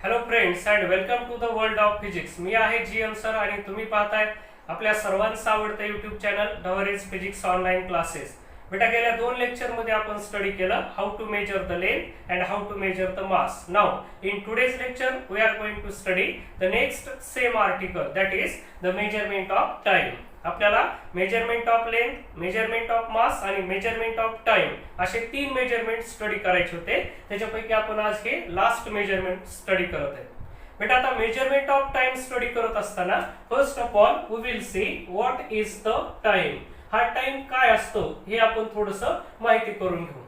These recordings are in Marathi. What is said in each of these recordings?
Hello friends and welcome to the world of physics. मी आहे GM सर आणि तुम्ही पाहताय आपल्या सर्वांचं आवडतं YouTube चॅनल नवरेज फिजिक्स ऑनलाईन क्लासेस. बेटा गेल्या 2 लेक्चर मध्ये आपण स्टडी केलं how to measure the length and how to measure the mass. Now in today's lecture we are going to study the next same article that is the measurement of time. आपल्याला measurement of length, measurement of mass आणि मेजरमेंट ऑफ टाइम असे 3 मेजरमेंट स्टडी करायचे होते. त्याच्यापैकी आपण आज हे लास्ट मेजरमेंट स्टडी करत आहे. बेटा आता मेजरमेंट ऑफ टाइम स्टडी करत असताना first of all we will see what is the time. हा टाइम काय असतो हे आपण थोडंसं माहिती करून घेऊ.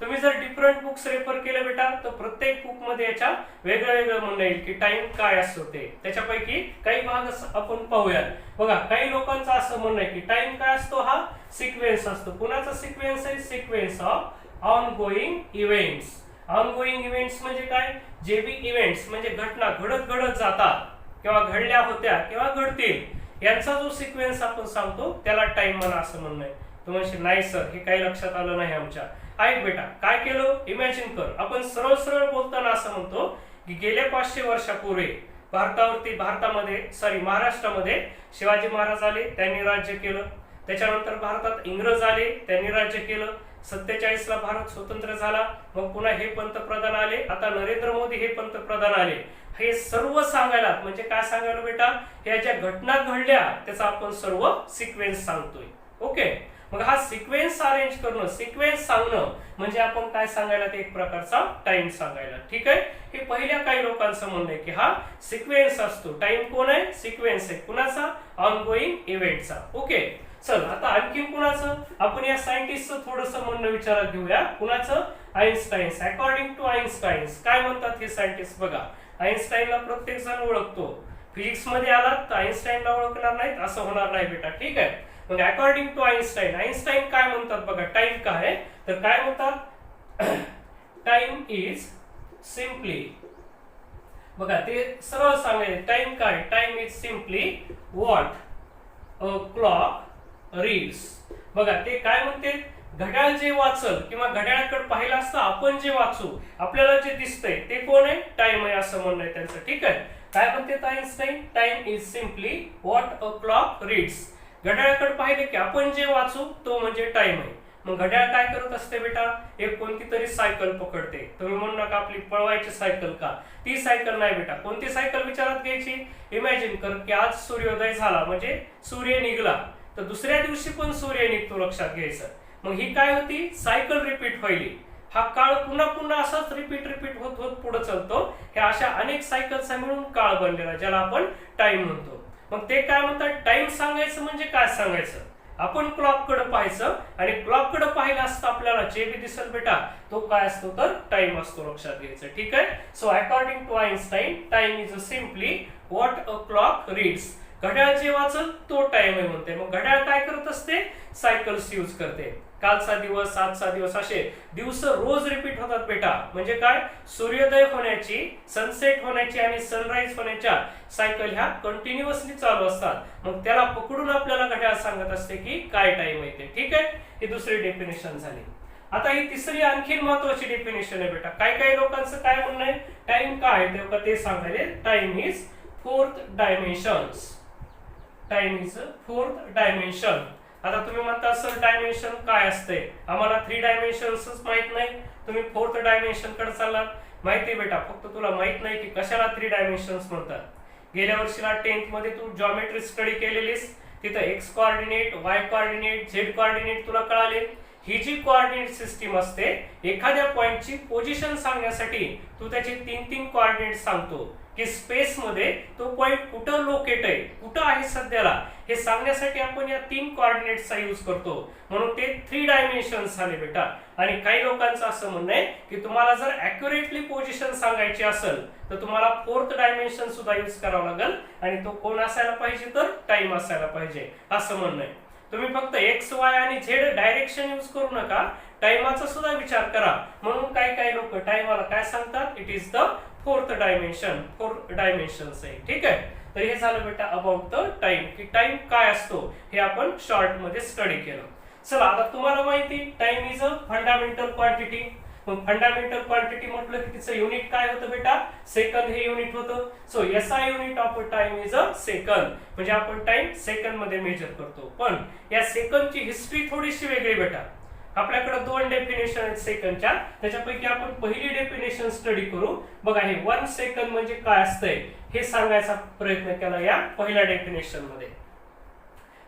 तुम्ही जर डिफरंट बुक्स रेफर केले बेटा तर प्रत्येक बुक मध्ये याच्या वेगळं वेगळं म्हणणं येईल की टाइम काय असतो ते. त्याच्यापैकी काही भाग आपण पाहूयात. बघा काही लोकांचं असं म्हणणं आहे की टाइम काय असतो हा सिक्वेन्स असतो. कुणाचा सिक्वेन्स आहे? Sequence of ongoing events. Ongoing events म्हणजे काय? जे बी इव्हेंट्स म्हणजे घटना घडत जातात किंवा घडल्या होत्या किंवा घडतील यांचा जो सिक्वेन्स आपण सांगतो त्याला टाइम म्हणा असं म्हणणं आहे. तू म्हणशील नाही सर हे काही लक्षात आलं नाही आमच्या. ऐक बेटा काय केलं इमॅजिन कर. आपण सरळ सरळ बोलताना असं म्हणतो की गेल्या 500 वर्षापूर्वी महाराष्ट्रामध्ये शिवाजी महाराज आले, त्यांनी राज्य केलं. त्याच्यानंतर भारतात इंग्रज आले, त्यांनी राज्य केलं. 47 ला भारत स्वतंत्र झाला. मग पुन्हा हे पंतप्रधान आले, आता नरेंद्र मोदी हे पंतप्रधान आले. हे सर्व सांगायला म्हणजे काय सांगायला बेटा? ह्या ज्या घटना घडल्या त्याचा आपण सर्व सिक्वेन्स सांगतोय. ओके. मग हा सिक्वेन्स अरेंज करणं, सिक्वेन्स सांगणं म्हणजे आपण काय सांगायला? ते एक प्रकारचा टाइम सांगायला. ठीक आहे. हे पहिल्या काही लोकांचं म्हणणं आहे की हा सिक्वेन्स असतो. टाइम कोण आहे? सिक्वेन्स आहे. कुणाचा? ऑनगोइंग इव्हेंटचा. ओके. चल आता आणखी कुणाचं? आपण या सायंटिस्टचं थोडंसं म्हणणं विचारात घेऊया. कुणाचं? आइन्स्टाईन्स. अकॉर्डिंग टू आइन्स्टाईन्स काय म्हणतात हे सायंटिस्ट? बघा आइन्स्टाईनला प्रत्येक जण ओळखतो. फिजिक्स मध्ये आलात तर आइन्स्टाईनला ओळखणार नाहीत असं होणार नाही बेटा. ठीक आहे. मग अकॉर्डिंग टू आइन्स्टाईन, आइन्स्टाईन काय म्हणतात बघा टाइम काय आहे? तर काय म्हणतात? टाइम इज सिम्पली, बघा ते सरळ सांगायचे टाइम काय? Time is simply what a clock reads. बघा ते काय म्हणते? घड्याळ जे वाचल किंवा घड्याळाकडे पाहिलं असतं आपण जे वाचू आपल्याला जे दिसतंय ते कोण आहे? टाइम आहे असं म्हणणं आहे त्यांचं. ठीक आहे. काय म्हणते Einstein? Time is simply what a clock reads. घड्याळाकडे पाहिले की आपण जे वाचू तो म्हणजे टाइम आहे. मग घड्याळ काय करत असते बेटा? एक कोणती तरी सायकल पकडते. तुम्ही म्हणू नका आपली पळवायची सायकल का? ती सायकल नाही बेटा. कोणती सायकल विचारात घ्यायची? इमॅजिन कर की आज सूर्योदय झाला म्हणजे सूर्य निघला तर दुसऱ्या दिवशी पण सूर्य निघतो, लक्षात घ्यायचं. मग ही काय होती? सायकल रिपीट व्हायली. हा काळ पुन्हा पुन्हा असाच रिपीट होत होत पुढे चालतो. ह्या अशा अनेक सायकल्स मिळून काळ बनलेला ज्याला आपण टाइम म्हणतो. मग ते काय म्हणतात? टाइम सांगायचं म्हणजे काय सांगायचं? आपण क्लॉक कडे पाहायचं आणि क्लॉक कडे पाहिलं असतं आपल्याला जे बी दिसेल बेटा तो काय असतो? तर टाइम असतो, लक्षात घ्यायचं. ठीक आहे. So according to Einstein time is simply what a clock reads. घड्याळ जे वाचल तो टाइम आहे म्हणते. मग घड्याळ काय करत असते? सायकल्स यूज करते. कालचा दिवस, आजचा दिवस असे दिवस रोज रिपीट होतात बेटा. म्हणजे काय? सूर्योदय होण्याची, सनसेट होण्याची आणि सनराइज होण्याच्या सायकल ह्या कंटिन्युअसली चालू असतात. मग त्याला पकडून आपल्याला घड्याळ सांगत असते की काय टाइम आहे ते. ठीक आहे. ही दुसरी डेफिनेशन झाली. आता ही तिसरी आणखी महत्वाची डेफिनेशन आहे बेटा. काही लोकांचं काय म्हणणं आहे? टाइम काय आहे ते सांगायले. Time is fourth dimensions. Time is fourth dimension. आता तुम्ही म्हणता सर डायमेन्शन काय असते? आम्हाला 3 डायमेन्शन्सच माहित नाही, तुम्ही फोर्थ डायमेन्शन कडे चाललात. माहिती बेटा, फक्त तुला माहित नाही की कशाला 3 डायमेन्शन्स म्हणतात. गेल्या वर्षीला 10th मध्ये तू जॉमेट्री स्टडी केलेलीस. तिथं x coordinate, y coordinate, z coordinate तुला कळाले. ही जी कोऑर्डिनेट सिस्टीम असते एखाद्या पॉइंटची पोझिशन सांगण्यासाठी तू त्याचे 3 कोऑर्डिनेट सांगतो की स्पेस मध्ये तो पॉइंट कुठं लोकेट आहे, कुठं आहे सध्याला हे सांगण्यासाठी आपण या 3 कोऑर्डिनेट्सचा यूज करतो. म्हणून ते 3 डायमेन्शन्स झाले बेटा. आणि काही लोकांचं असं म्हणणं आहे की तुम्हाला जर ॲक्युरेटली पोझिशन सांगायची असेल तर तुम्हाला फोर्थ डायमेन्शन सुद्धा यूज करावं लागेल आणि तो कोण असायला पाहिजे? तर टाइम असायला पाहिजे असं म्हणणं आहे. तुम्ही फक्त एक्स, वाय आणि झेड डायरेक्शन यूज करू नका, टाइमाचा सुद्धा विचार करा. म्हणून काही लोक टाइमाला काय सांगतात? It is the fourth dimension. 4 dimensions आहे. ठीक आहे. तर हे झालं बेटा अबाउट द टाइम की टाइम काय असतो हे आपण शॉर्ट मध्ये स्टडी केलं. चला आता तुम्हाला माहिती time is a fundamental quantity. मग फंडामेंटल क्वांटिटी म्हटलं की तिचं युनिट काय होतं बेटा, सेकंद हे युनिट होतं. So SI unit of time is a second. म्हणजे आपण टाइम सेकंद मध्ये मेजर करतो. पण या सेकंदची हिस्ट्री थोडीशी वेगळी बेटा. आपल्याकडे दोन डेफिनेशन आहेत सेकंदच्या, त्याच्यापैकी आपण पहिली डेफिनेशन स्टडी करू. बघा, हे 1 सेकंद म्हणजे काय असतंय हे सांगायचा प्रयत्न केला या पहिल्या डेफिनेशन मध्ये.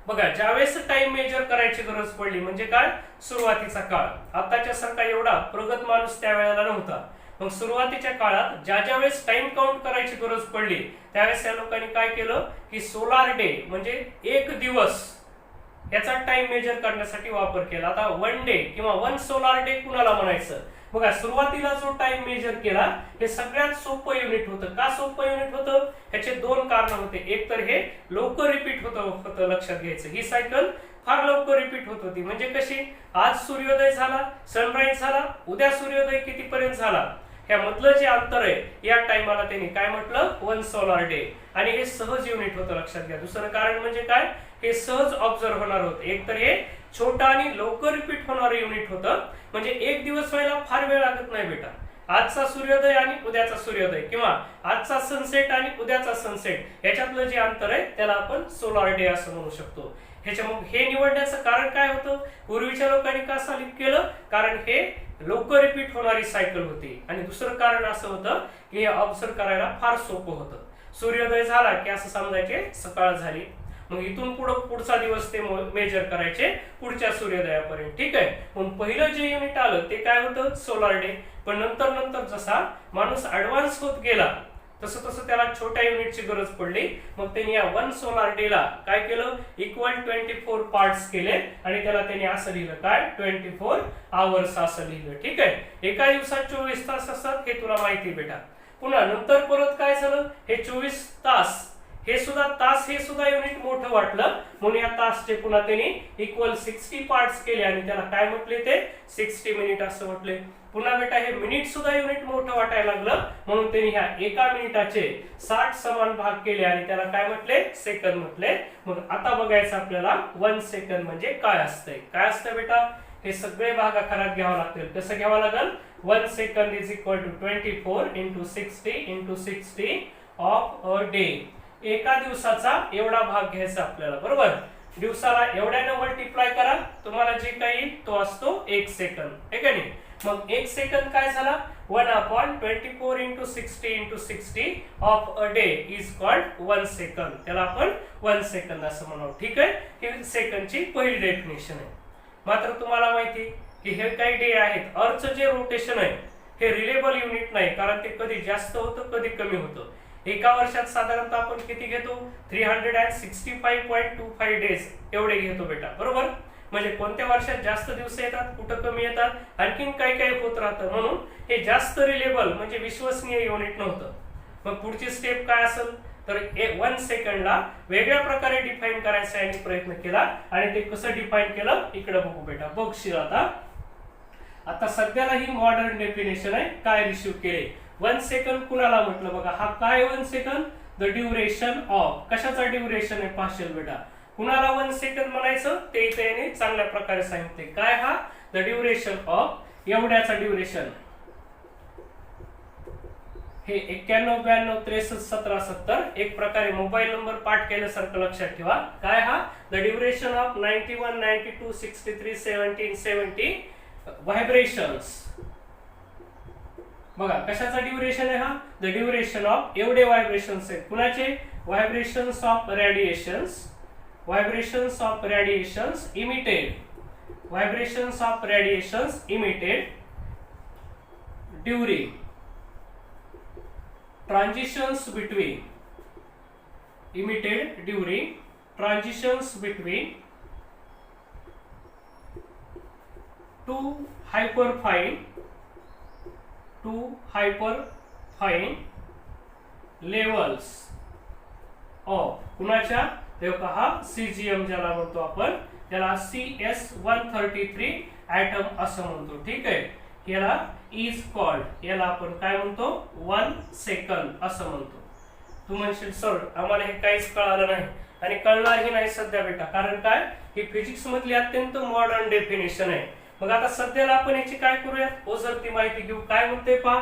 बघा, ज्यावेळेस टाइम मेजर करायची गरज पडली म्हणजे काय, सुरुवातीचा काळ. आताच्या सारखा एवढा प्रगत माणूस त्यावेळेला नव्हता. मग सुरुवातीच्या काळात ज्या वेळेस टाइम काउंट करायची गरज पडली त्यावेळेस या लोकांनी काय केलं की सोलार डे म्हणजे एक दिवस याचा टाइम मेजर करण्यासाठी वापर केला. आता 1 डे किंवा 1 सोलार डे कुणाला म्हणायचं. बघा, सुरुवातीला जो टाइम मेजर केला हे सगळ्यात सोपं युनिट होतं. का सोपं युनिट होतं, ह्याचे दोन कारण होते. एक तर हे लवकर रिपीट होतं, लक्षात घ्यायचं. ही सायकल फार लवकर रिपीट होत होती. म्हणजे कशी, आज सूर्योदय झाला, सनराईज झाला, उद्या सूर्योदय कितीपर्यंत झाला, ह्या मधलं जे अंतर आहे या टाइमाला त्यांनी काय म्हटलं, 1 सोलार डे. आणि हे सहज युनिट होतं, लक्षात घ्या. दुसरं कारण म्हणजे काय, हे सहज ऑब्झर्व होणार होतं. एक तर हे छोटं आणि लवकर रिपीट होणारं युनिट होतं. म्हणजे एक दिवस व्हायला फार वेळ लागत नाही बेटा. आजचा सूर्योदय आणि उद्याचा सूर्योदय किंवा आजचा सनसेट आणि उद्याचा सनसेट याच्यातलं जे अंतर आहे त्याला आपण सोलार डे असं म्हणू शकतो. ह्याच्यामुळे हे निवडण्याचं कारण काय होतं, पूर्वीच्या लोकांनी का सिलेक्ट केलं, कारण हे लवकर रिपीट होणारी सायकल होती. आणि दुसरं कारण असं होतं की हे ऑब्झर्व करायला फार सोपं होतं. सूर्योदय झाला की असं समजायचे सकाळ झाली, मग इथून पुढचा दिवस ते मेजर करायचे पुढच्या सूर्योदयापर्यंत. ठीक आहे. मग पहिलं जे युनिट आलं ते काय होतं, सोलार डे. पण नंतर जसा माणूस ऍडव्हान्स होत गेला तसं तसं त्याला छोट्या युनिटची गरज पडली. मग त्यांनी या 1 सोलार डेला काय केलं, इक्वल 24 पार्ट्स केले आणि त्याला त्यांनी असं लिहिलं काय, 24 आवर्स असं लिहिलं. ठीक आहे. एका दिवसात 24 तास असतात हे तुला माहिती बेटा. पुन्हा नंतर परत काय झालं, हे 24 तास हे सुद्धा युनिट मोठं वाटलं म्हणून या तासचे पुन्हा त्यांनी इक्वल 60 पार्ट्स केले आणि त्याला काय म्हटले, ते 60 मिनिट असं म्हटले. पुन्हा बेटा हे मिनिट सुद्धा युनिट मोठं वाटायला लागलं म्हणून त्यांनी ह्या एका मिनिटाचे 60 समान भाग केले आणि त्याला काय म्हटले, सेकंद म्हटले. मग आता बघायचं आपल्याला 1 सेकंद म्हणजे काय असतंय. काय असतं बेटा, हे सगळे भाग आकारात घ्यावं लागतील. कसं घ्यावं लागेल, 1 second is equal to 24 into 60 of a day. एका दिवसाचा एवढा भाग घ्यायचा आपल्याला, बरोबर. दिवसाला एवढ्यानं मल्टिप्लाय करा, तुम्हाला जे काही येईल तो असतो 1 सेकंद, आहे का नाही. मग 1 सेकंद काय झाला, 1/24 into 60 of a day is called 1 second. त्याला आपण 1 सेकंद असं म्हणू. ठीक आहे. ही सेकंदची पहिली डेफिनेशन आहे. मात्र तुम्हाला माहिती की हे काही डे आहेत, अर्थचं जे रोटेशन आहे हे रिलेबल युनिट नाही, कारण ते कधी जास्त होतं कधी कमी होतं. एका वर्षात साधारणतः आपण किती घेतो, 365.25 डेज एवढे घेतो बेटा, बरोबर. म्हणजे कोणत्या वर्षात जास्त दिवस येतात, कुठं कमी येतात, आणखीन काही काही होत राहतं. म्हणून हे जास्त रिलेबल म्हणजे विश्वसनीय युनिट नव्हतं. मग पुढची स्टेप काय असेल तर 1 सेकंडला वेगळ्या प्रकारे डिफाईन करायचा यांनी प्रयत्न केला. आणि ते कसं डिफाईन केलं इकडे बघू बेटा, बघशील आता सध्याला ही मॉडर्न डेफिनेशन आहे. काय रिसीव्ह केले, 1 सेकंद कुणाला म्हटलं, बघा हा काय 1 सेकंद, द ड्युरेशन ऑफ. कशाचा ड्युरेशन आहे पाहशील बेटा. कुणाला 1 सेकंद म्हणायचं ते इथे याने चांगल्या प्रकारे सांगितले. काय हा, द ड्युरेशन ऑफ, एवढ्याचा ड्युरेशन. हे 91 92 63 17 70 एक प्रकारे मोबाईल नंबर पाठ केल्यासारखं लक्षात ठेवा. काय हा, द ड्युरेशन ऑफ 91 92 63 17 70 व्हायब्रेशन्स. बघा कशाचा ड्युरेशन आहे हा, द ड्युरेशन ऑफ एवढे व्हायब्रेशन्स आहेत. कुणाचे, vibrations of radiations, vibrations of radiations emitted, vibrations of radiations emitted during transitions between, emitted during transitions between two hyperfine levels of कुणाच्या, हा सीजीएम ज्याला म्हणतो आपण, त्याला CS133 ऍटम असं म्हणतो. ठीक आहे. याला इज कॉल्ड, याला आपण काय म्हणतो, 1 सेकंद असं म्हणतो. तू म्हणशील सर आम्हाला हे काहीच कळालं नाही आणि कळणारही नाही सध्या बेटा, कारण काय, ही फिजिक्स मधली अत्यंत मॉडर्न डेफिनेशन आहे. मग आता सध्याला आपण याची काय करूयात, ओझरती माहिती घेऊ. काय म्हणते पहा,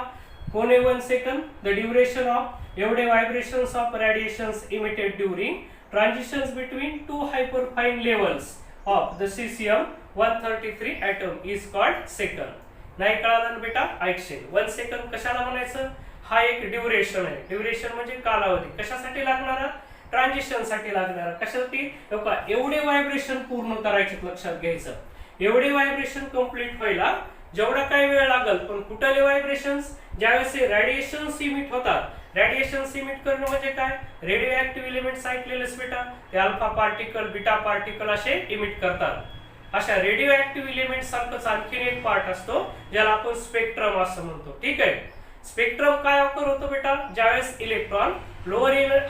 0.1 सेकंद द ड्युरेशन ऑफ एवढे vibrations of radiations emitted during transitions between two hyperfine levels of the caesium 133 atom is called second. नाही कळालं ना बेटा, ऐकशील. 1 सेकंद कशाला म्हणायचं, हा एक ड्युरेशन आहे. ड्युरेशन म्हणजे कालावधी. कशासाठी लागणारा, ट्रान्झिशन साठी लागणारा. कशासाठी, एवढे व्हायब्रेशन पूर्ण करायचे, लक्षात घ्यायचं. एवढे व्हायब्रेशन कंप्लीट व्हायला जेवढा काही वेळ लागल, पण कुठले व्हायब्रेशन्स, ज्यावेळेस रेडिएशन्स इमिट होतात. रेडिएशन्स इमिट करणं म्हणजे काय, रेडिओ ऍक्टिव्ह एलिमेंट्स ऐकलेलेच बेटा, ते अल्फा पार्टिकल, बीटा पार्टिकल असे इमिट करतात. अशा रेडिओ ऍक्टिव्ह एलिमेंट सारखंच आणखीन एक पार्ट असतो ज्याला आपण स्पेक्ट्रम असं म्हणतो. ठीक आहे. स्पेक्ट्रम काय ऑकर होतो बेटा, ज्यावेळेस इलेक्ट्रॉन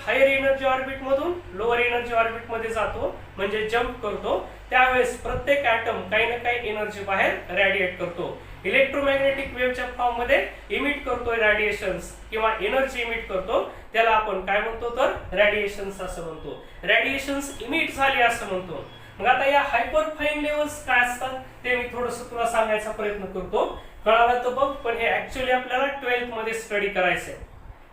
हायर एनर्जी ऑर्बिट मधून लोअर एनर्जी ऑर्बिट मध्ये जातो, म्हणजे जम्प करतो, त्यावेळेस प्रत्येक ऍटम काही ना काही एनर्जी बाहेर रेडिएट करतो. इलेक्ट्रोमॅग्नेटिक वेव्हच्या फॉर्म मध्ये इमिट करतोय रेडिएशन्स किंवा एनर्जी इमिट करतो, त्याला आपण काय म्हणतो तर रेडिएशन्स असं म्हणतो. रेडिएशन्स इमिट झाले असं म्हणतो. मग आता या हायपरफाइन लेवल्स काय असतात ते मी थोडंसं तुला सांगायचा प्रयत्न करतो. कळालं तर बघ, पण हे ऍक्च्युअली आपल्याला 12th मध्ये स्टडी करायचंय.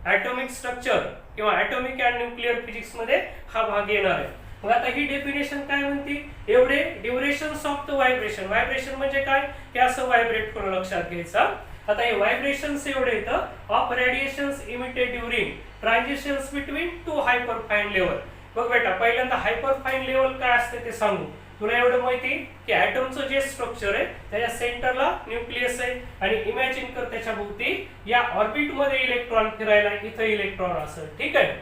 ऍटॉमिक स्ट्रक्चर किंवा ऍटॉमिक अँड न्यूक्लिअर फिजिक्स मध्ये हा भाग येणार आहे. मग आता ही डेफिनेशन काय म्हणते, एवढे ड्युरेशन्स ऑफ द व्हायब्रेशन. व्हायब्रेशन म्हणजे काय, हे असं व्हायब्रेट करून लक्षात घ्यायचं. आता हे व्हायब्रेशन्स एवढे येतं of radiations emitted during transitions between two hyperfine level. बघ बेटा, पहिल्यांदा हायपरफाइन लेवल काय असते ते सांगू. तुला एवढं माहिती की ऍटमचं जे स्ट्रक्चर आहे त्याच्या सेंटरला न्यूक्लियस आहे आणि इमॅजिन कर त्याच्या भोवती या ऑर्बिट मध्ये इलेक्ट्रॉन फिरायला, इथं इलेक्ट्रॉन असेल. ठीक आहे.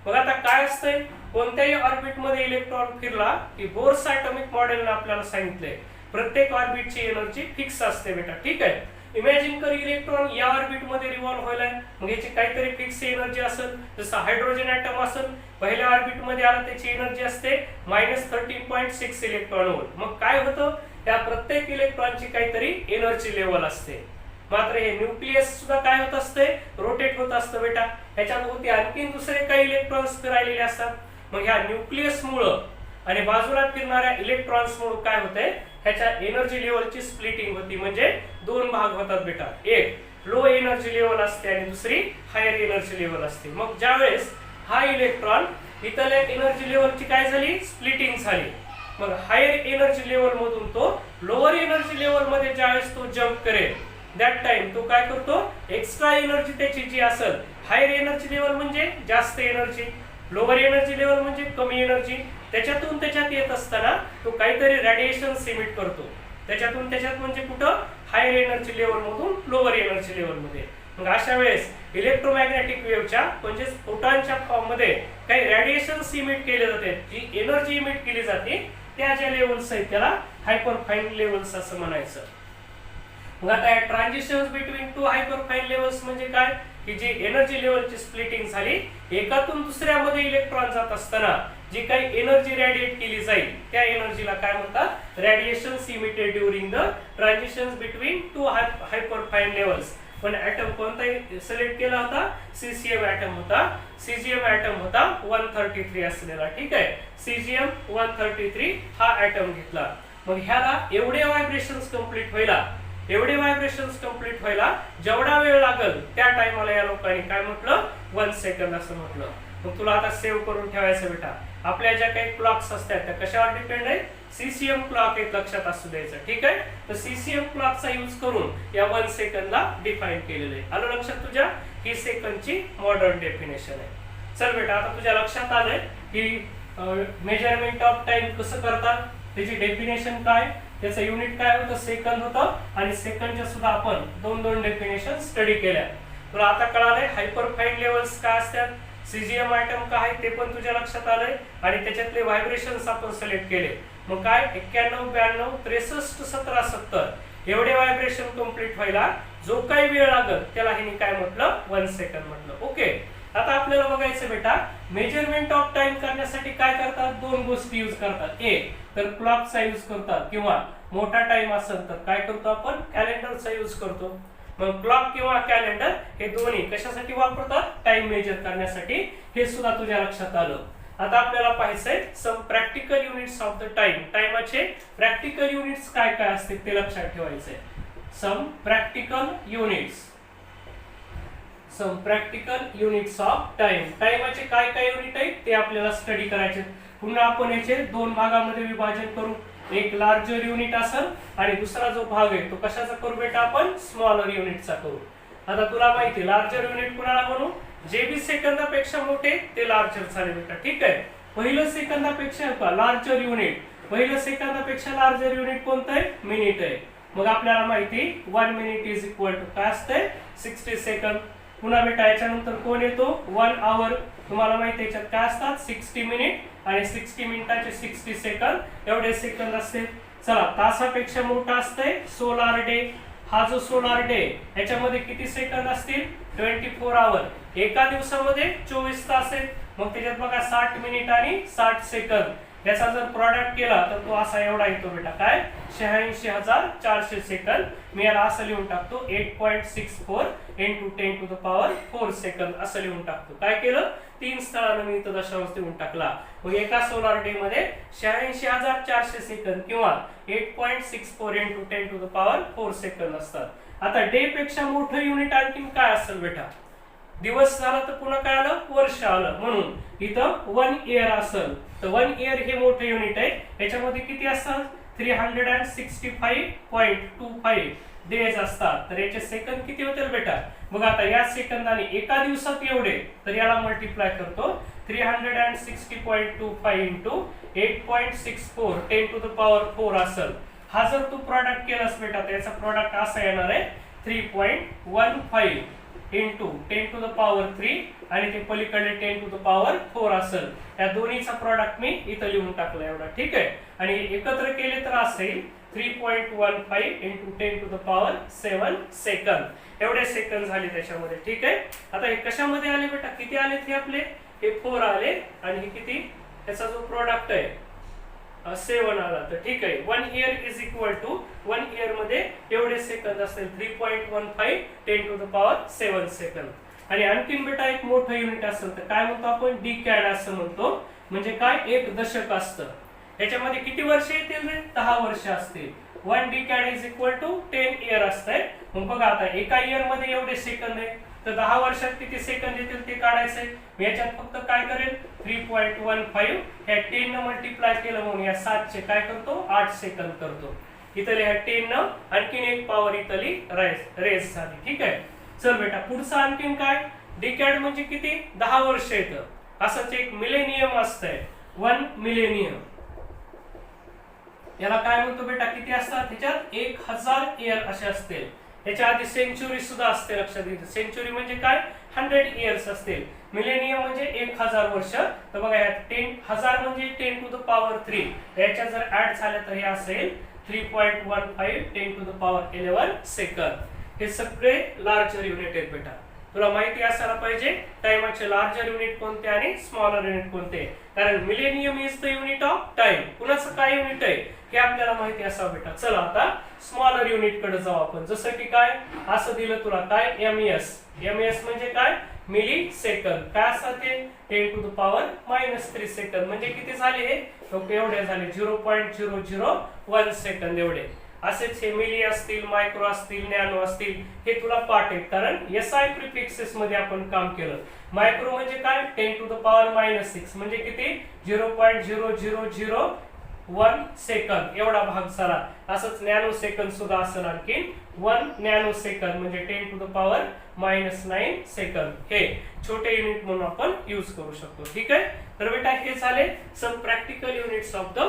मग आता काय असतंय, कोणत्याही ऑर्बिट मध्ये इलेक्ट्रॉन फिरला की बोर्स ऍटॉमिक मॉडेलने आपल्याला सांगितलंय प्रत्येक ऑर्बिटची एनर्जी फिक्स असते बेटा. ठीक आहे. इमॅजिन कर इलेक्ट्रॉन या ऑर्बिट मध्ये रिव्हॉल्व व्हायलाय, मग याची काहीतरी फिक्स एनर्जी असेल. जसं हायड्रोजन ऍटम असेल, पहिल्या ऑर्बिट मध्ये आला त्याची एनर्जी असते -13.6 इलेक्ट्रॉन व्होल्ट. मग काय होतं, त्या प्रत्येक इलेक्ट्रॉनची काहीतरी एनर्जी लेवल असते. मात्र हे न्यूक्लियस सुद्धा काय होत असते, रोटेट होत असतं बेटा. ह्याच्यात होती आणखीन दुसरे काही इलेक्ट्रॉन्स फिरायलेले असतात. मग ह्या न्यूक्लियस मुळे आणि बाजूला फिरणाऱ्या इलेक्ट्रॉन्स मुळे काय होतंय, ह्याच्या एनर्जी लेवलची स्प्लिटिंग होती. म्हणजे दोन भाग होतात बेटा, एक लो एनर्जी लेवल असते आणि दुसरी हायर एनर्जी लेवल असते. मग ज्यावेळेस हा इलेक्ट्रॉन इथल्या एनर्जी लेवलची काय झाली, स्प्लिटिंग झाली. मग हायर एनर्जी लेवल मधून तो लोअर एनर्जी लेवल मध्ये ज्यावेळेस तो जम्प करेल, दॅट टाइम तो काय करतो, एक्स्ट्रा एनर्जी त्याची जी असेल, हायर एनर्जी लेवल म्हणजे जास्त एनर्जी, लोअर एनर्जी लेवल म्हणजे कमी एनर्जी, त्याच्यात येत असताना तो काहीतरी रेडिएशन इमिट करतो. त्याच्यात म्हणजे कुठं, हायर एनर्जी लेवल मधून लोअर एनर्जी लेवल मध्ये. मग अशा वेळेस इलेक्ट्रोमॅग्नेटिक वेव्हच्या म्हणजेच फोटॉनच्या फॉर्म मध्ये काही रेडिएशन्स इमिट केले जाते. जी एनर्जी इमिट केली जाते त्या ज्या लेवल्स आहेत त्याला हायपरफाइन लेवल्स असं म्हणायचं. मग आता transitions between two hyperfine levels म्हणजे काय, की जी एनर्जी लेवलची स्प्लिटिंग झाली, एकातून दुसऱ्यामध्ये इलेक्ट्रॉन जात असताना जी काही एनर्जी रेडिएट केली जाईल त्या एनर्जीला काय म्हणतात, radiations emitted during the transitions between two hyperfine levels. पण ऍटम कोणता सिलेक्ट केला होता, सीसीएम ऍटम होता. सीजीएम ऍटम होता 133 असलेला. ठीक आहे. सीजीएम 133 हा ऍटम घेतला. मग ह्याला एवढे व्हायब्रेशन्स कंप्लीट व्हायला जेवढा वेळ लागल त्या टाइमला या लोकांनी काय म्हटलं, 1 सेकंद असं म्हटलं. मग तुला आता सेव्ह करून ठेवायचं बेटा. आपल्या ज्या काही क्लॉक्स असतात त्या कशावर डिपेंड आहे, सीसीएम क्लॉक एक लक्षात असू द्यायचं. ठीक आहे. तर सीसीएम क्लॉकचा यूज करून या 1 सेकंदला डिफाईन केलेलं आहे. आलं लक्षात तुझ्या, ही सेकंदची मॉडर्न डेफिनेशन आहे. चल बेटा, आता तुझ्या लक्षात आलंय की मेजरमेंट ऑफ टाइम कसं करतात, त्याची डेफिनेशन काय, त्याचं युनिट काय होतं, सेकंद होतं. आणि सेकंडच्या सुद्धा आपण दोन डेफिनेशन स्टडी केल्या. तुला आता कळालंय हायपरफाइन लेवल्स काय असतात, सीजीएम आयटम काय आहे ते पण तुझ्या लक्षात आलंय, आणि त्याच्यातले व्हायब्रेशन्स आपण सिलेक्ट केले. मग काय 91, 92, 63, 17, 70 एवढे व्हायब्रेशन कंप्लीट व्हायला जो काही वेळ लागल त्याला हिने काय म्हटलं, 1 सेकंद म्हटलं. ओके. आता आपल्याला बघायचं बेटा, मेजरमेंट ऑफ टाइम करण्यासाठी काय करतात, दोन गोष्टी यूज करतात. एक तर क्लॉकचा यूज करतात, किंवा मोठा टाइम असेल तर काय करतो आपण, कॅलेंडरचा यूज करतो. मग क्लॉक किंवा कॅलेंडर हे दोन्ही कशासाठी वापरतात, टाइम मेजर करण्यासाठी. हे सुद्धा तुझ्या लक्षात आलं. आता आपल्याला पाहायचंय some practical units of the time. टाइमाचे प्रॅक्टिकल युनिट्स काय काय असतील ते लक्षात ठेवायचंय. Some practical units of time. टाइमाचे काय काय युनिट आहेत ते आपल्याला स्टडी करायचे. पुन्हा आपण याचे दोन भागामध्ये विभाजन करू. एक लार्जर युनिट असेल आणि दुसरा जो भाग आहे तो कशाचा करू बेटा आपण स्मॉलर युनिटचा करू. आता तुला माहिती लार्जर युनिट कुणाला म्हणू, जे बी सेकंदापेक्षा मोठे ते लार्जर झाले बेटा. ठीक आहे. पहिलं सेकंदापेक्षा लार्जर युनिट, पहिलं सेकंदापेक्षा लार्जर युनिट कोणतं आहे, मिनिट आहे. मग आपल्याला माहिती 1 मिनिट इज इक्वल टू काय असतंय 60 सेकंद. पुन्हा बेटा याच्यानंतर कोण येतो 1 आवर. तुम्हाला माहिती याच्यात काय असतात 60 मिनिट आणि 60 मिनिटाचे 60 सेकंद एवढे सेकंद असते. चला तासापेक्षा मोठा असतंय सोलार डे. हा जो सोलार डे याच्यामध्ये किती सेकंद असतील 24 आवर. एका दिवसामध्ये 24 तास आहेत. मग त्याच्यात बघा 60 मिनिट आणि 60 सेकंद. याचा जर प्रॉडक्ट केला तर तो असा एवढा येतो बेटा काय 86,400 सेकंद. मी याला असं लिहून टाकतो 8.64 into 10 to the power 4 second असं लिहून टाकतो. काय केलं 3 स्थळानं मी इथं दशांश देऊन टाकला. मग एका सोलार डे मध्ये 86,400 सेकंद किंवा 8.64 into 10 to the power 4 second असतात. आता डे पेक्षा मोठं युनिट आणखीन काय असेल बेटा, दिवस झाला तर पुन्हा काय आलं वर्ष आलं. म्हणून इथं 1 इयर असेल तर 1 इयर हे मोठे युनिट आहे. याच्यामध्ये किती असतात 365.25 डेज असतात. तर याचे सेकंद किती होतील बेटा, बघा आता या सेकंदाने एका दिवसात एवढे तर याला मल्टिप्लाय करतो 360.25 इंटू 8.64 10 टू द पॉवर 4 असेल. हा जर तू प्रॉडक्ट केलास बेटा तर याचा प्रॉडक्ट असा येणार आहे 3.15 इंटू 10 टू द पॉवर 3 आणि ते पलीकडे 10 टू द पॉवर 4 असेल. या दोन्हीचा प्रॉडक्ट मी इथं लिहून टाकलं एवढा. ठीक आहे. आणि एकत्र केले तर असेल 3.15 into 10 to the power 7 second. एवढे सेकंद झाले त्याच्यामध्ये. ठीक आहे. आता हे कशामध्ये आले बेटा, किती आले ते आपले हे 4 आले आणि हे किती याचा जो प्रॉडक्ट आहे 7 आला. तर ठीक आहे 1 year is equal to 1 year मध्ये एवढे सेकंद असतील 3.15 10 टू द पॉवर 7 सेकंद. आणि आणखीन बेटा एक मोठं युनिट असेल तर काय म्हणतो आपण डिकॅड असं म्हणतो. म्हणजे काय एक दशक असतं. याच्यामध्ये किती वर्ष येतील रे 10 वर्ष असतील. 1 डिकॅड इज इक्वल टू 10 इयर असतंय. मग बघा आता एका इयर मध्ये एवढे सेकंद आहे तर 10 वर्षात किती सेकंद येतील ते काढायचंय. मी याच्यात फक्त काय करेल 3.15 ह्या 10 न मल्टिप्लाय केलं म्हणून या 7 चे काय करतो 8 सेकंद करतो. इथले ह्या 10 न आणखीन एक पॉवर इथली रेस झाली. ठीक आहे. चल बेटा पुढचं आणखीन काय डिकॅड म्हणजे किती 10 वर्ष येतं. असंच एक मिलेनियम असतंय 1 मिलेनियम. याला काय म्हणतो बेटा किती असतात त्याच्यात 1000 इयर असे असतील. याच्या आधी सेंचुरी सुद्धा असते लक्षात घ्या. सेंचुरी म्हणजे काय 100 इयर्स असतील. मिलेनियम म्हणजे 1000 वर्ष. तर बघा यात 10,000 म्हणजे 10 टू द पॉवर 3 याच्या जर ऍड झाल्या तर हे असेल 3.15 10 टू द पॉवर 11 सेकंद. हे सगळे लार्जर युनिट आहेत बेटा. तुला माहिती असायला पाहिजे टाइमाचे लार्जर युनिट कोणते आणि स्मॉलर युनिट कोणते. कारण millennium is the unit of time. कुणाचं काय युनिट आहे हे आपल्याला माहिती असावं बेटा. चला आता स्मॉलर युनिट कडे जाऊ आपण. जसं की काय असं दिलं तुला काय एमएस. एमएस म्हणजे काय मिली सेकंद. काय असतात ते 10 टू द पॉवर -3 सेकंद. म्हणजे किती झाले हे एवढे झाले 0.001 सेकंद एवढे. असेच हे मिली असतील मायक्रो असतील नॅनो असतील हे तुला पाठ आहेत. कारण एसआय प्रिफिक्सेस मध्ये आपण काम केलं. मायक्रो म्हणजे काय 10 टू द पॉवर -6 म्हणजे किती 0.0001 सेकंद एवढा भाग झाला. असंच नॅनो सेकंद सुद्धा असेल आणखी 1 नॅनो सेकंद म्हणजे 10 टू द पॉवर -9 सेकंद. हे छोटे युनिट म्हणून आपण यूज करू शकतो. ठीक आहे. तर बेटा हे झाले some practical units of the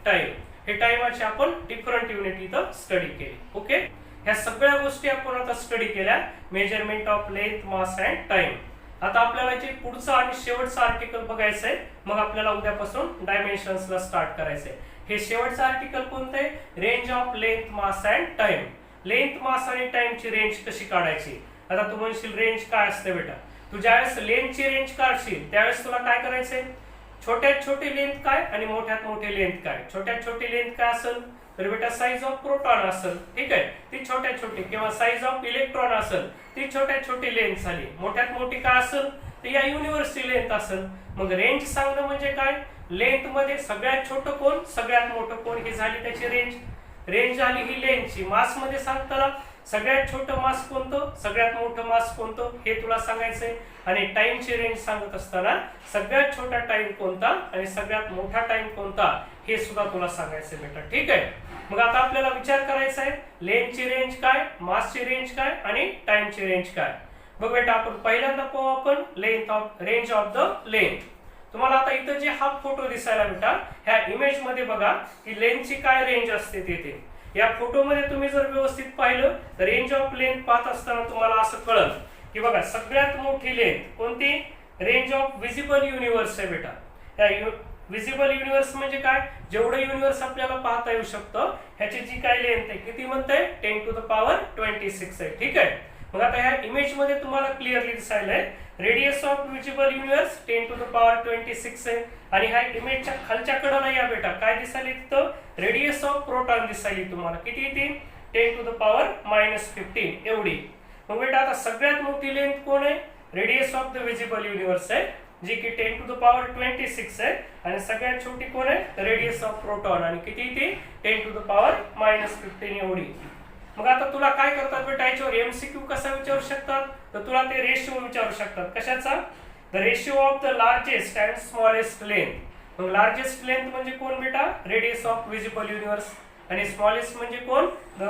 time. हे टाइमाचे आपण डिफरंट युनिट इथं स्टडी केली. ओके. ह्या सगळ्या गोष्टी आपण आता स्टडी केल्या measurement of length mass and time. आता आपल्याला जे पुढचं आणि शेवटचं आर्टिकल बघायचंय. मग आपल्याला उद्यापासून डायमेन्शन्सला स्टार्ट करायचंय. हे शेवटचं आर्टिकल कोणतं आहे range of length mass and time. Length mass आणि टाइमची रेंज कशी काढायची. आता तू म्हणशील रेंज काय असते बेटा. तू ज्यावेळेस लेंथची रेंज काढशील त्यावेळेस तुला काय करायचंय छोट्यात छोटी लेंथ काय आणि मोठ्यात मोठी लेंथ काय. छोट्यात छोटी लेंथ काय असेल तर बेटा साईज ऑफ प्रोटॉन असेल. ठीक आहे ती छोट्यात छोटी किंवा साईज ऑफ इलेक्ट्रॉन असेल ती छोट्यात छोटी लेंथ झाली. मोठ्यात मोठी काय असेल तर या युनिव्हर्सची लेंथ असेल. मग रेंज सांगणं म्हणजे काय, लेंथ मध्ये सगळ्यात छोटं कोण सगळ्यात मोठं कोण ही झाली त्याची रेंज. रेंज झाली ही लेंथची. मास मध्ये सांगताना सगळ्यात छोटं मास कोणतं सगळ्यात मोठं मास कोणतं हे तुला सांगायचंय. आणि टाइमची रेंज सांगत असताना सगळ्यात छोटा टाइम कोणता आणि सगळ्यात मोठा टाइम कोणता हे सुद्धा तुला सांगायचंय बेटा. ठीक आहे. मग आता आपल्याला विचार करायचा आहे लेंथची रेंज काय, मासची रेंज काय आणि टाइमची रेंज काय. बघ बेटा आपण पहिल्यांदा पाहू आपण रेंज ऑफ द लेंथ. तुम्हाला आता इथं जे हा फोटो दिसायला बेटा ह्या इमेज मध्ये बघा की लेंथची काय रेंज असते तिथे. या फोटो मध्ये तुम्ही जर व्यवस्थित पाहिलं तर रेंज ऑफ लेंथ पाहत असताना तुम्हाला असं कळलं की बघा सगळ्यात मोठी लेंथ कोणती, रेंज ऑफ विजिबल युनिव्हर्स आहे बेटा. या विजिबल युनिव्हर्स म्हणजे काय, जेवढं युनिव्हर्स आपल्याला पाहता येऊ शकतं ह्याची जी काय लेंथ आहे किती म्हणताय 10⁻26 आहे. ठीक आहे. मग आता ह्या इमेज मध्ये तुम्हाला क्लिअरली दिसायलंय रेडियस ऑफ विजिबल युनिव्हर्स 10⁻26 आहे. आणि ह्या इमेजच्या खालच्या कडेला या बेटा काय दिसायली तिथं रेडियस ऑफ प्रोटॉन दिसायली तुम्हाला किती ती 10⁻15 एवढी. मग बेटा आता सगळ्यात मोठी लेंथ कोण आहे, radius of the visible universe आहे जी की 10⁻26 आहे. आणि सगळ्यात छोटी कोण आहे, रेडियस ऑफ प्रोटॉन आणि किती ती 10⁻15 एवढी. मग आता तुला काय करतात बेटा याच्यावर एमसीक्यू कसा विचारू शकतात, तर तुला ते रेशिओ विचारू शकतात. कशाचा, the ratio of the largest and smallest length. मग लार्जेस्ट लेंथ म्हणजे कोण बेटा, रेडियस ऑफ विजिबल युनिव्हर्स. आणि स्मॉलेस्ट म्हणजे कोण, the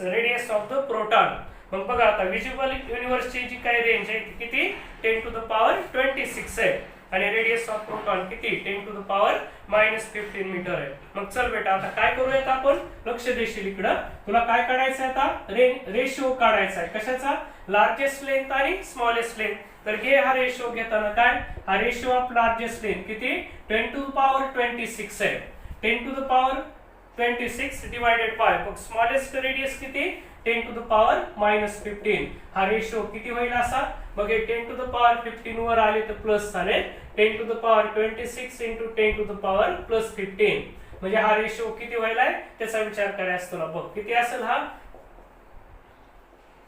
radius of the proton. मग बघा आता विजिबल युनिव्हर्सची जी काही रेंज आहे ती किती 10⁻26 आहे. आणि रेडियस ऑफ प्रोटॉन किती 10⁻15 मीटर आहे. मग चल बेटा आता काय करूयात आपण, लक्ष देशील इकडं. तुला काय काढायचं आता, रेशिओ काढायचा आहे. कशाचा, लार्जेस्ट लेंथ आणि स्मॉलेस्ट लेंथ. तर घे हा रेशिओ घेताना काय, हा रेशिओ ऑफ लार्जेस्ट लेंथ किती 10⁻26 आहे. 10⁻26 डिवायडेड बाय मग स्मॉलेस्ट रेडियस किती 10⁻15. हा रेशिओ किती होईल असा, मग हे 10⁻15 वर आले तर प्लस झाले 10⁻26 इंटू 10⁻+15. म्हणजे हा रेशिओ किती व्हायलाय त्याचा विचार करायचा तुला. बघ किती असेल हा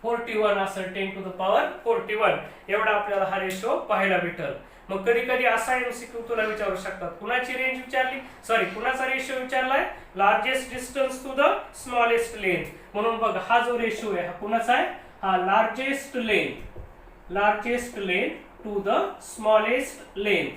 41 असेल 10⁻41 एवढा आपल्याला हा रेशिओ पाहायला भेटल. मग कधी कधी असा एमसीक्यू तुला विचारू शकतात, कुणाची रेंज विचारली कुणाचा रेशिओ विचारलाय, largest distance to the smallest length. म्हणून बघ हा जो रेशिओ आहे हा कुणाचा आहे, हा largest length to the smallest length.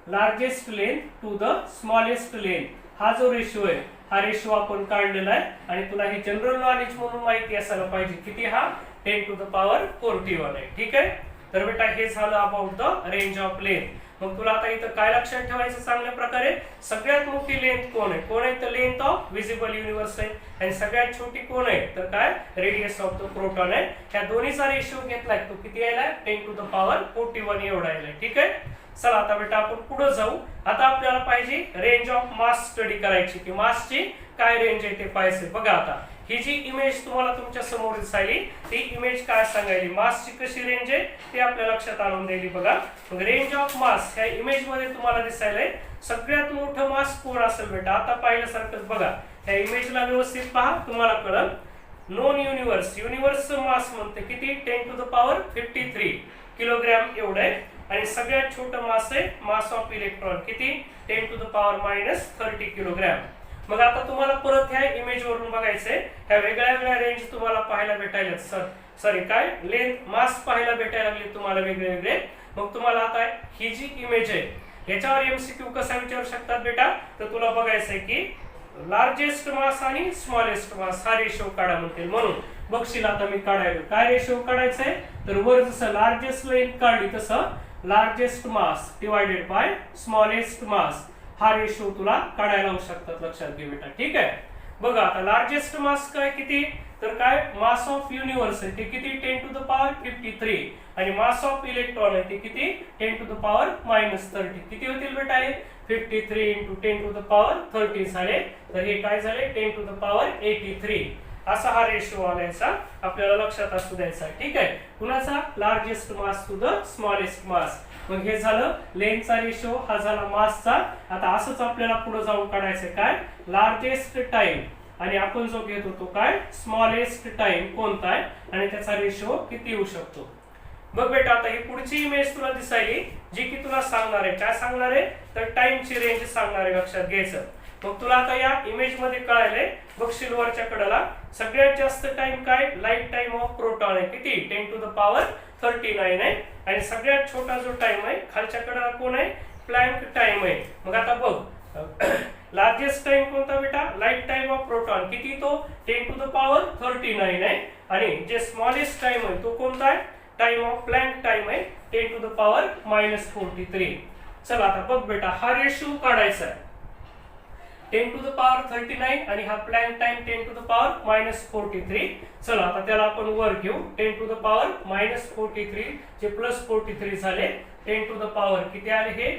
Largest length to the smallest length हा जो रेशिओ आहे हा रेशिओ आपण काढलेला आहे. आणि तुला हे जनरल नॉलेज म्हणून माहिती असायला पाहिजे किती हा 10⁻41 आहे. ठीक आहे. तर बेटा हे झालं about the range of length. मग तुला आता इथं काय लक्षात ठेवायचं चांगल्या प्रकारे, सगळ्यात मोठी लेंथ कोण आहे तर लेंथ ऑफ विजिबल युनिव्हर्स आहे. आणि सगळ्यात छोटी कोण आहे तर काय, रेडियस ऑफ द प्रोटॉन आहे. ह्या दोन्हीचा रेशिओ घेतलाय तो किती यायला 10⁻41 एवढा यायला. ठीक आहे. चला आता बेटा आपण पुढे जाऊ. आता आपल्याला पाहिजे रेंज ऑफ मास स्टडी करायची की मासची काय रेंज आहे ते पाहायचे. बघा आता ही जी इमेज तुम्हाला तुमच्या समोर दिसायली ती इमेज काय सांगायली, मासची कशी रेंज आहे ते आपल्या लक्षात आणून द्यायली. बघा मग रेंज ऑफ मास ह्या इमेज मध्ये तुम्हाला दिसायलंय सगळ्यात मोठं मास कोण असेल बेटा. आता पाहिल्यासारखंच बघा ह्या इमेजला व्यवस्थित पहा तुम्हाला कळलं. नोन युनिव्हर्सचं मास म्हणते किती 10⁻53 किलोग्रॅम एवढं आहे. आणि सगळ्यात छोटं मास आहे मास ऑफ इलेक्ट्रॉन किती 10⁻30 किलोग्रॅम. मग आता तुम्हाला परत ह्या इमेज वरून बघायचंय ह्या वेगळ्या वेगळ्या रेंज तुम्हाला पाहायला भेटायला सॉरी काय लेंथ मास पाहायला भेटायला लागले तुम्हाला वेगळे वेगळे. मग तुम्हाला आता ही जी इमेज आहे याच्यावर एमसीक्यू कसा विचारू शकतात बेटा, तर तुला बघायचंय की लार्जेस्ट मास आणि स्मॉलेस्ट मास हा रेशिओ काढा म्हणतील. म्हणून बघशील आता मी काढायला काय रेशिओ काढायचंय, तर वर जसं लार्जेस्ट लेंथ काढली तसं largest mass divided by smallest mass हा रेशिओ तुला काढायला लावू शकतात. लक्षात घे बेटा. ठीक आहे. बघा आता लार्जेस्ट मास काय किती तर काय मास ऑफ युनिव्हर्स आहे ते किती 10⁻53 आणि मास ऑफ इलेक्ट्रॉन आहे ते किती 10⁻−30. किती होतील बेटा हे 53 इंटू 10⁻30 झाले. तर हे काय झाले 10⁻83 असा हा रेशिओ आलायचा आपल्याला लक्षात असू द्यायचा. ठीक आहे. कुणाचा, largest mass to the smallest mass. मग हे झालं लेंथचा रेशिओ, हा झाला मासचा. आता असंच आपल्याला पुढे जाऊन काढायचं काय, लार्जेस्ट टाइम आणि आपण जो घेत होतो काय स्मॉलेस्ट टाइम कोणता आहे आणि त्याचा रेशिओ किती येऊ शकतो. बघ बेटा आता ही पुढची इमेज तुला दिसायली जी की तुला सांगणार आहे, काय सांगणार आहे तर टाइमची रेंज सांगणार आहे, लक्षात घ्यायचं. मग तुला आता या इमेज मध्ये कळायलंय बघ सिल्वरच्या कडेला सगळ्यात जास्त टाइम काय लाईफ टाइम ऑफ प्रोटॉन आहे, किती 10⁻39 आहे. आणि सगळ्यात छोटा जो टाइम आहे खालच्या कडेला कोण आहे प्लँक टाइम आहे. मग आता बघ लार्जेस्ट टाइम कोणता बेटा लाईफ टाइम ऑफ प्रोटॉन किती तो 10⁻39 आहे. आणि जे स्मॉलेस्ट टाइम आहे तो कोणता आहे टाइम ऑफ प्लँक टाइम आहे 10⁻43. चला आता बघ बेटा हा रेशिओ काढायचा आहे 10⁻39 आणि हा प्लँक टाइम 10⁻43. चला आता त्याला आपण वर घेऊ 10⁻43 जे +43 झाले 10 किती आले हे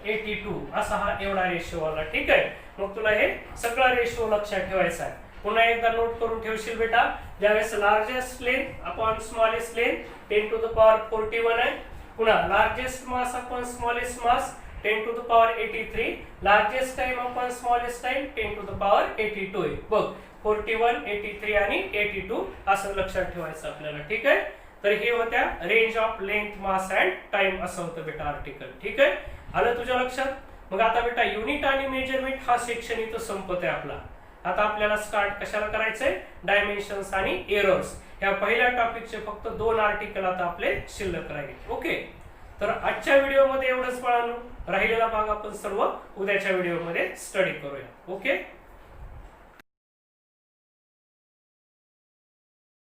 82 असा हा एवढा रेशिओ आला. ठीक आहे. मग तुला हे सगळा रेशिओ लक्षात ठेवायचा आहे. पुन्हा एकदा नोट करून ठेवशील बेटा ज्यावेळेस largest length upon smallest length 10⁻41 आहे. पुन्हा लार्जेस्ट मास अपॉन स्मॉलेस्ट मास 10⁻83. Largest time upon smallest time 10⁻82 आहे. बघ 41, 83 आणि 82 असं लक्षात ठेवायचं आपल्याला. ठीक आहे. तर हे होत्या range of length mass and time असं होतं बेटा आर्टिकल. ठीक आहे. आलं तुझ्या लक्षात. मग आता बेटा युनिट आणि मेजरमेंट हा सेक्शन इथं संपत आहे आपला. आता आपल्याला स्टार्ट कशाला करायचंय डायमेन्शन्स आणि एरर्स. या पहिल्या टॉपिकचे फक्त 2 आर्टिकल आता आपले शिल्लक राहील. ओके. तर आजच्या व्हिडिओमध्ये एवढंच बाळांनो. राहिलेला भाग आपण सर्व उद्याच्या व्हिडिओमध्ये स्टडी करूया. ओके.